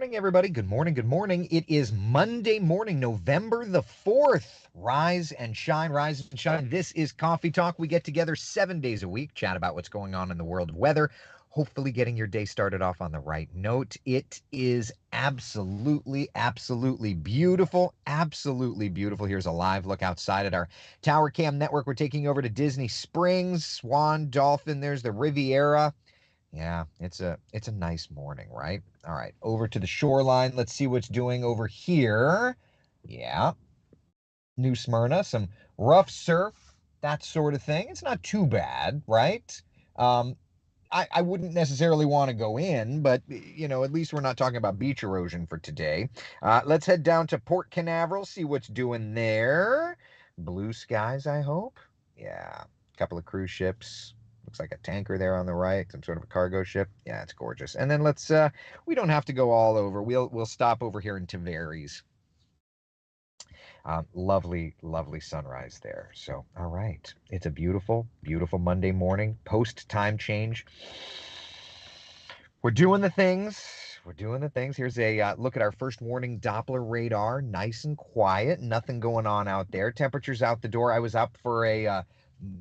morning, everybody. Good morning. Good morning. It is Monday morning, November the 4th. Rise and shine, rise and shine. This is Coffee Talk. We get together 7 days a week, chat about what's going on in the world of weather, hopefully getting your day started off on the right note. It is absolutely beautiful. Absolutely beautiful. Here's a live look outside at our Tower Cam network. We're taking over to Disney Springs, Swan, Dolphin. There's the Riviera. Yeah, it's a nice morning, right? All right, over to the shoreline. Let's see what's doing over here. Yeah, New Smyrna, some rough surf, that sort of thing. It's not too bad, right? Um, I wouldn't necessarily want to go in, but, at least we're not talking about beach erosion for today. Let's head down to Port Canaveral, see what's doing there. Blue skies, I hope. Yeah, a couple of cruise ships. Looks like a tanker there on the right, some sort of a cargo ship. Yeah, it's gorgeous. And then we don't have to go all over. We'll stop over here in Tavares. Lovely sunrise there. So, all right. It's a beautiful Monday morning, post time change. We're doing the things. We're doing the things. Here's a look at our first warning Doppler radar. Nice and quiet. Nothing going on out there. Temperatures out the door. I was up for a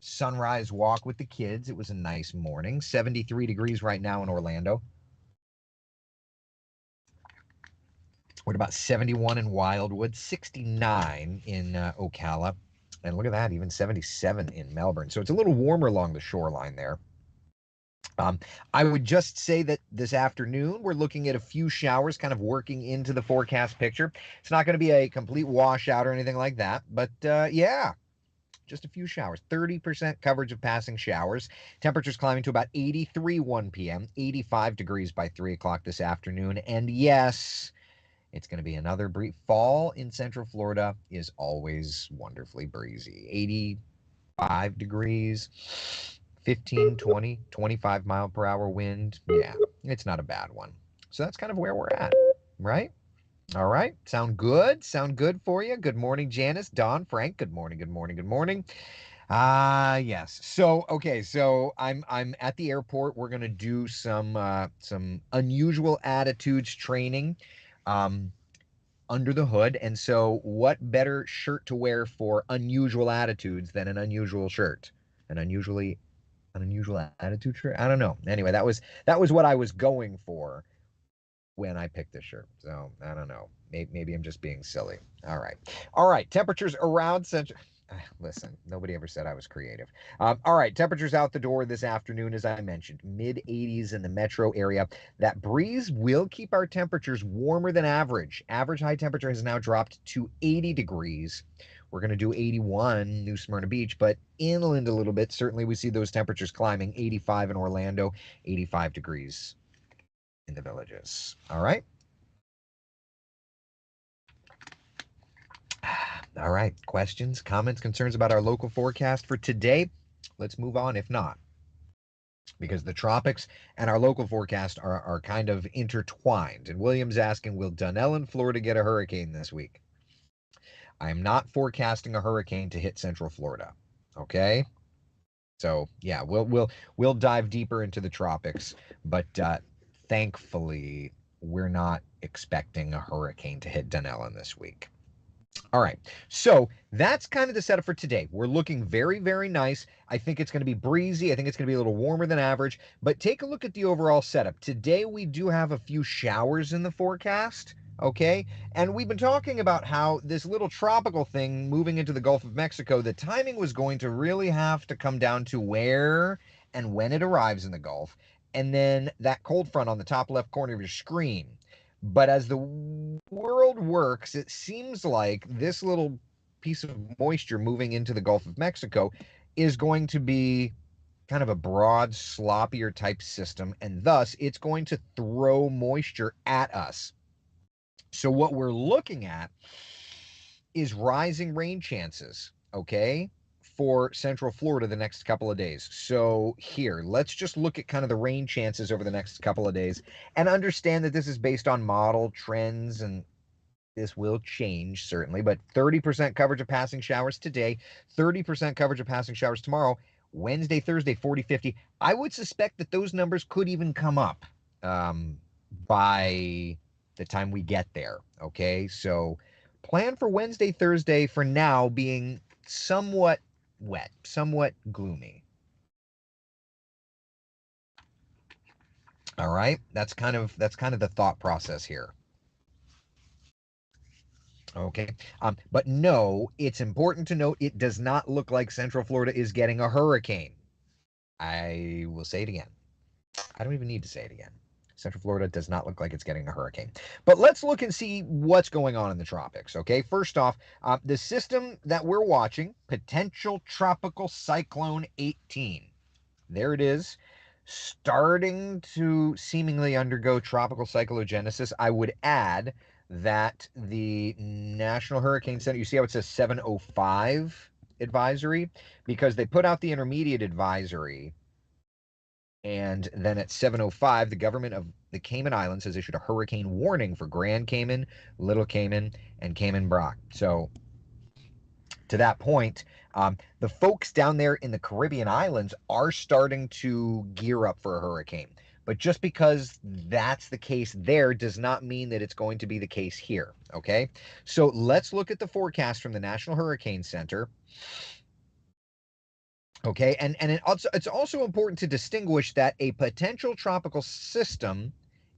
sunrise walk with the kids. It was a nice morning. 73 degrees right now in Orlando. We're at about 71 in Wildwood, 69 in Ocala. And look at that, even 77 in Melbourne. So it's a little warmer along the shoreline there. I would just say that this afternoon, we're looking at a few showers kind of working into the forecast picture. It's not going to be a complete washout or anything like that, but yeah, just a few showers. 30% coverage of passing showers. Temperatures climbing to about 83 1 p.m., 85 degrees by 3 o'clock this afternoon. And yes, it's going to be another brief fall in Central Florida is always wonderfully breezy. 85 degrees. 15, 20, 25 mile per hour wind. Yeah, it's not a bad one. So that's kind of where we're at, right? All right. Sound good? Sound good for you? Good morning, Janice, Don, Frank. Good morning. Yes. So, okay, so I'm at the airport. We're going to do some unusual attitudes training under the hood. And so what better shirt to wear for unusual attitudes than an unusual shirt? An unusual attitude shirt. I don't know. Anyway, that was what I was going for when I picked this shirt. So I don't know. Maybe I'm just being silly. All right. Temperatures around Central. Listen, nobody ever said I was creative. All right, temperatures out the door this afternoon, as I mentioned, mid 80s in the metro area. That breeze will keep our temperatures warmer than average. Average high temperature has now dropped to 80 degrees. We're going to do 81 New Smyrna Beach, but inland a little bit. Certainly we see those temperatures climbing. 85 in Orlando, 85 degrees in the Villages. All right. All right. Questions, comments, concerns about our local forecast for today? Let's move on if not. Because the tropics and our local forecast are kind of intertwined. And William's asking, will Dunellen, Florida get a hurricane this week? I am not forecasting a hurricane to hit Central Florida. Okay? So yeah, we'll dive deeper into the tropics, but thankfully we're not expecting a hurricane to hit Dunellen this week. All right, so that's kind of the setup for today. We're looking very nice. I think it's going to be breezy. I think it's going to be a little warmer than average, but take a look at the overall setup. Today we do have a few showers in the forecast. Okay, and we've been talking about how this little tropical thing moving into the Gulf of Mexico, the timing was going to really have to come down to where and when it arrives in the Gulf, and then that cold front on the top left corner of your screen. But as the world works, it seems like this little piece of moisture moving into the Gulf of Mexico is going to be kind of a broad, sloppier type system, and thus it's going to throw moisture at us. So what we're looking at is rising rain chances, okay, for Central Florida the next couple of days. So here, let's just look at kind of the rain chances over the next couple of days and understand that this is based on model trends, and this will change certainly, but 30% coverage of passing showers today, 30% coverage of passing showers tomorrow, Wednesday, Thursday, 40, 50. I would suspect that those numbers could even come up by the time we get there. Okay, so plan for Wednesday, Thursday for now being somewhat wet, somewhat gloomy. All right, that's kind of the thought process here. Okay, but no, it's important to note it does not look like Central Florida is getting a hurricane. I will say it again. I don't even need to say it again. Central Florida does not look like it's getting a hurricane. But let's look and see what's going on in the tropics, okay? First off, the system that we're watching, potential tropical cyclone 18. There it is, starting to seemingly undergo tropical cyclogenesis. I would add that the National Hurricane Center, you see how it says 705 advisory? Because they put out the intermediate advisory, and then at 7:05, the government of the Cayman Islands has issued a hurricane warning for Grand Cayman, Little Cayman, and Cayman Brac. So to that point, the folks down there in the Caribbean islands are starting to gear up for a hurricane. But just because that's the case there does not mean that it's going to be the case here, okay? So let's look at the forecast from the National Hurricane Center. Okay, and it's also important to distinguish that a potential tropical system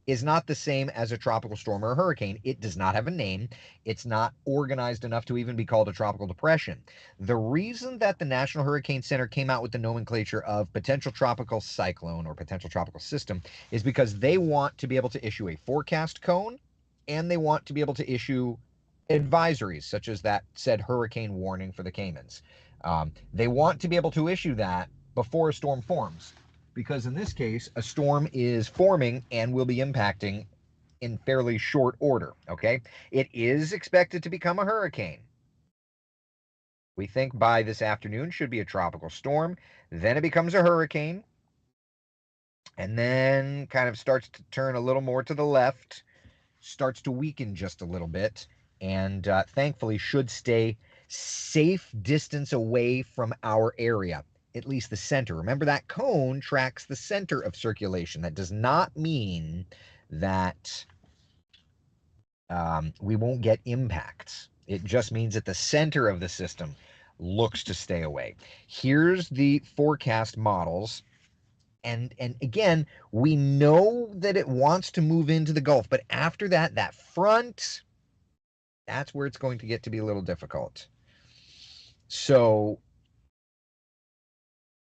is not the same as a tropical storm or a hurricane. It does not have a name. It's not organized enough to even be called a tropical depression. The reason that the National Hurricane Center came out with the nomenclature of potential tropical cyclone or potential tropical system is because they want to be able to issue a forecast cone, and they want to be able to issue advisories, such as that said hurricane warning for the Caymans. They want to be able to issue that before a storm forms, because in this case, a storm is forming and will be impacting in fairly short order, okay? It is expected to become a hurricane. We think by this afternoon should be a tropical storm, then it becomes a hurricane, and then kind of starts to turn a little more to the left, starts to weaken just a little bit, and thankfully should stay safe distance away from our area, at least the center. Remember, that cone tracks the center of circulation. That does not mean that we won't get impacts. It just means that the center of the system looks to stay away. Here's the forecast models. And again, we know that it wants to move into the Gulf, but after that, that front, that's where it's going to get to be a little difficult. So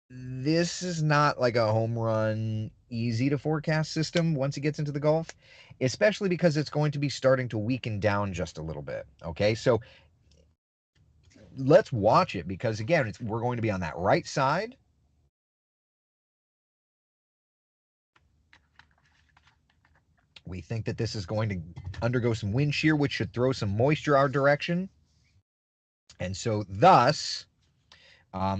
this is not like a home run, easy to forecast system once it gets into the Gulf, especially because it's going to be starting to weaken down just a little bit. Okay, so let's watch it, because again, we're going to be on that right side. We think that this is going to undergo some wind shear, which should throw some moisture our direction. And so thus,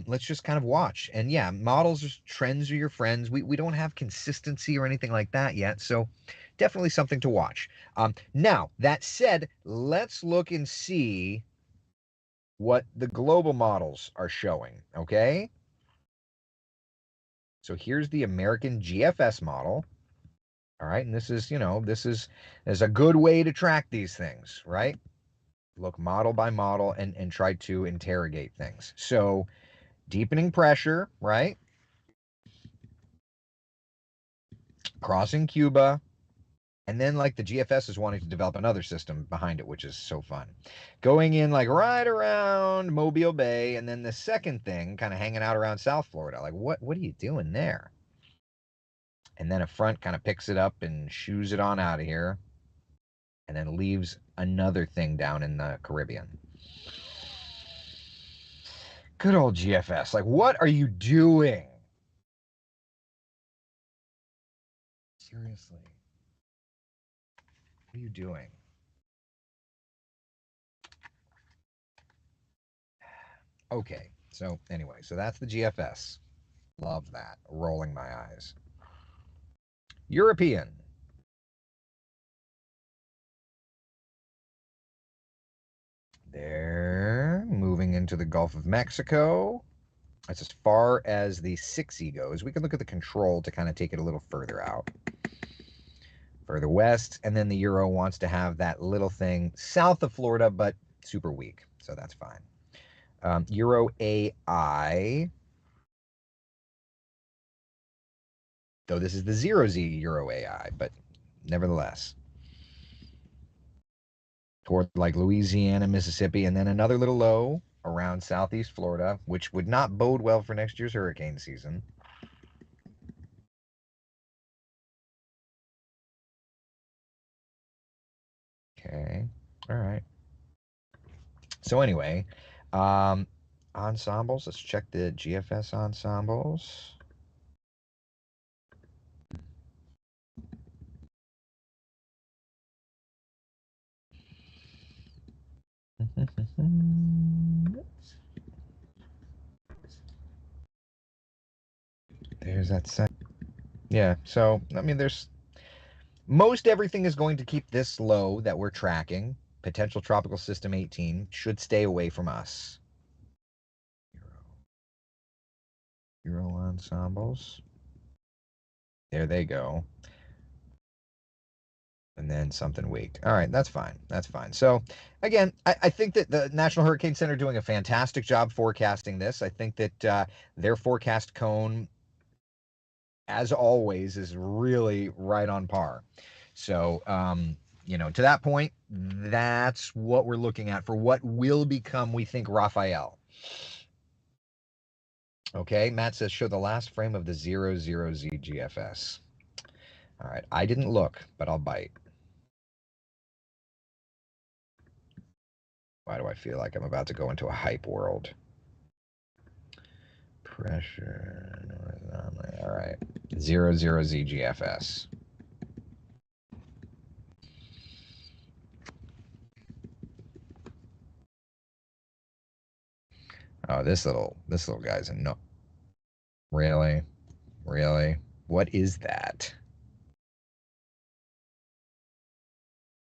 let's just kind of watch. And yeah, models, trends are your friends. We don't have consistency or anything like that yet. So definitely something to watch. Now, that said, let's look and see what the global models are showing, okay? So here's the American GFS model. All right, and this is, this is a good way to track these things, right? Look model by model and try to interrogate things. So deepening pressure, right? Crossing Cuba. And then like the GFS is wanting to develop another system behind it, which is so fun. Going in like right around Mobile Bay, and then the second thing kind of hanging out around South Florida. Like, what are you doing there? And then a front kind of picks it up and shoos it on out of here, and then leaves another thing down in the Caribbean. Good old GFS. Like, what are you doing? Seriously. What are you doing? Okay, so anyway, so that's the GFS. Love that. Rolling my eyes. European. They're moving into the Gulf of Mexico. That's as far as the 6E goes. We can look at the control to kind of take it a little further out. further west, and then the Euro wants to have that little thing south of Florida, but super weak, so that's fine. Euro AI, though this is the 0Z Euro AI, but nevertheless, toward like Louisiana, Mississippi, and then another little low around southeast Florida, which would not bode well for next year's hurricane season. Okay, all right. So anyway, ensembles, let's check the GFS ensembles. There's that set. Yeah, so, I mean, there's most everything is going to keep this low that we're tracking. Potential tropical system 18 should stay away from us. Euro ensembles. There they go. And then something weak. All right, that's fine. That's fine. So, again, I think that the National Hurricane Center doing a fantastic job forecasting this. I think that their forecast cone, as always, is really right on par. So, to that point, that's what we're looking at for what will become, we think, Raphael. Okay, Matt says, show the last frame of the 00Z GFS. All right, I didn't look, but I'll bite. Why do I feel like I'm about to go into a hype world? Pressure. All right. 00Z GFS. Oh, this little guy's a no. Really? Really? What is that?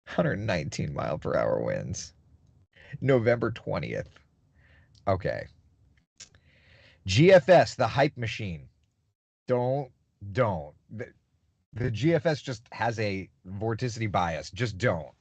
119 mile per hour winds. November 20th. Okay. GFS, the hype machine. Don't. The GFS just has a vorticity bias. Just don't.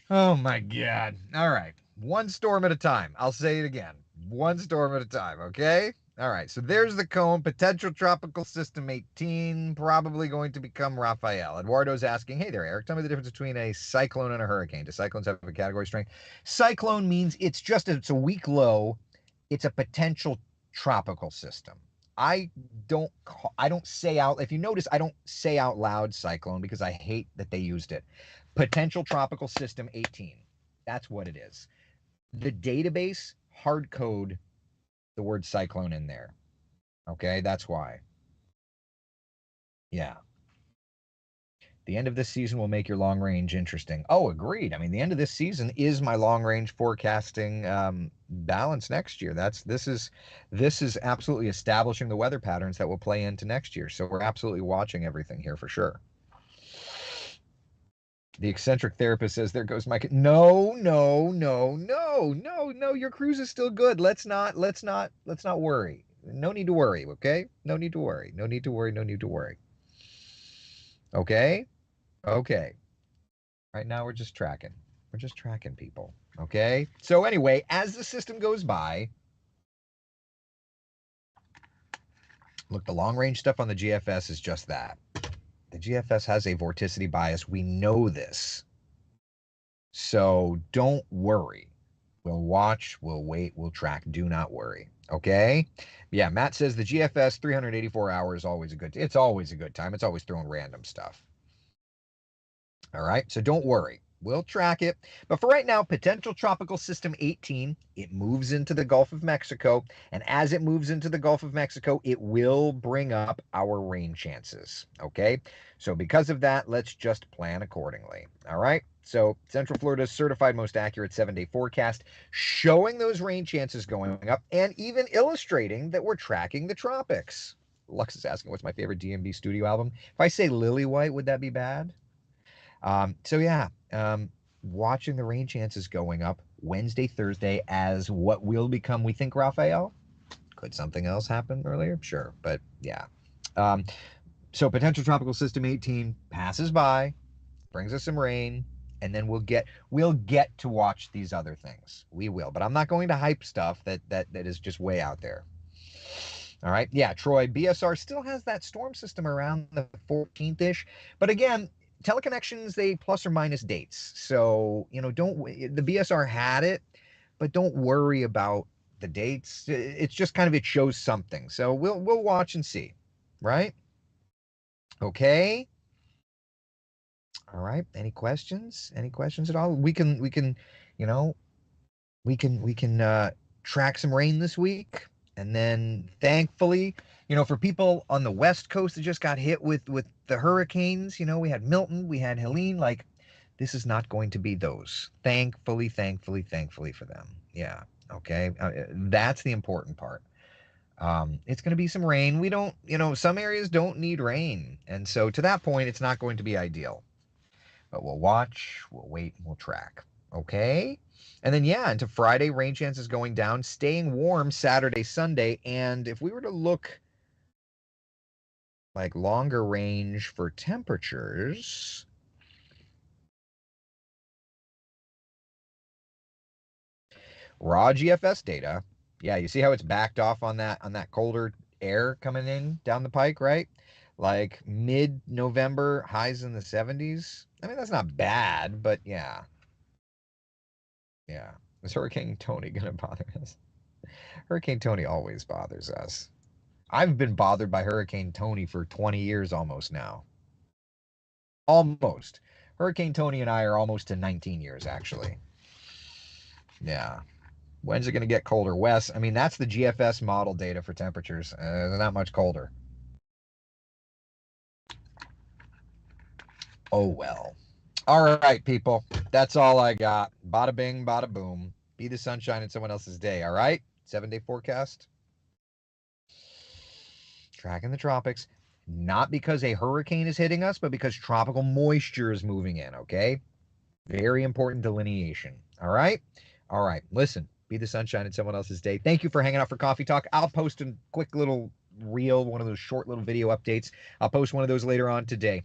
Oh my God. All right. One storm at a time. I'll say it again. One storm at a time, okay? All right. So there's the cone. Potential tropical system 18, probably going to become Raphael. Eduardo's asking, hey there, Eric, tell me the difference between a cyclone and a hurricane. Do cyclones have a category strength? Cyclone means it's a weak low. It's a potential tropical system. I don't say out, if you notice, I don't say out loud cyclone because I hate that they used it. Potential tropical system 18. That's what it is. The database hard code the word cyclone in there. Okay, that's why. Yeah. The end of this season will make your long range interesting. Oh, agreed. I mean, the end of this season is my long range forecasting balance next year. This is absolutely establishing the weather patterns that will play into next year. So we're absolutely watching everything here for sure. The eccentric therapist says, there goes my no. Your cruise is still good. Let's not worry. No need to worry, okay? No need to worry. No need to worry. No need to worry. Okay? Okay. Right now we're just tracking. We're just tracking people. Okay? So anyway, as the system goes by, look, the long range stuff on the GFS is just that. The GFS has a vorticity bias. We know this. So don't worry. We'll watch, we'll wait, we'll track. Do not worry. Okay? Yeah, Matt says the GFS 384 hours is always a good time. It's always a good time. It's always throwing random stuff. All right? So don't worry. We'll track it. But for right now, potential tropical system 18, it moves into the Gulf of Mexico. And as it moves into the Gulf of Mexico, it will bring up our rain chances. Okay? So because of that, let's just plan accordingly. All right? So Central Florida's certified most accurate 7-day forecast, showing those rain chances going up and even illustrating that we're tracking the tropics. Lux is asking, what's my favorite DMB studio album? If I say Lily White, would that be bad? So yeah, watching the rain chances going up Wednesday, Thursday as what will become, we think, Raphael. Could something else happen earlier? Sure. But yeah. So potential tropical system 18 passes by, brings us some rain, and then we'll get to watch these other things. We will, but I'm not going to hype stuff that is just way out there. All right, yeah, Troy, BSR still has that storm system around the 14th ish, but again, teleconnections they plus or minus dates. So don't the BSR had it, but don't worry about the dates. It's just kind of it shows something. So we'll watch and see, right? Okay. All right. Any questions? Any questions at all? We can, you know, we can track some rain this week, and then thankfully, for people on the West Coast that just got hit with the hurricanes, we had Milton, we had Helene. Like, this is not going to be those. Thankfully, thankfully, thankfully for them. Yeah. Okay. That's the important part. It's going to be some rain. We don't, some areas don't need rain, and so to that point, it's not going to be ideal. But we'll watch, we'll wait, and we'll track. Okay? And then, yeah, into Friday, rain chances going down, staying warm Saturday, Sunday. And if we were to look like longer range for temperatures, raw GFS data, yeah, you see how it's backed off on that colder air coming in down the pike, right? Like mid-November, highs in the 70s. I mean, that's not bad, but yeah. Yeah. Is Hurricane Tony going to bother us? Hurricane Tony always bothers us. I've been bothered by Hurricane Tony for 20 years almost now. Almost. Hurricane Tony and I are almost to 19 years, actually. Yeah. When's it going to get colder? Wes, I mean, that's the GFS model data for temperatures. They're not much colder. Oh, well. All right, people. That's all I got. Bada bing, bada boom. Be the sunshine in someone else's day, all right? 7-day forecast. Tracking the tropics. Not because a hurricane is hitting us, but because tropical moisture is moving in, okay? Very important delineation. All right? All right. Listen, be the sunshine in someone else's day. Thank you for hanging out for Coffee Talk. I'll post a quick little reel, one of those short little video updates. I'll post one of those later on today.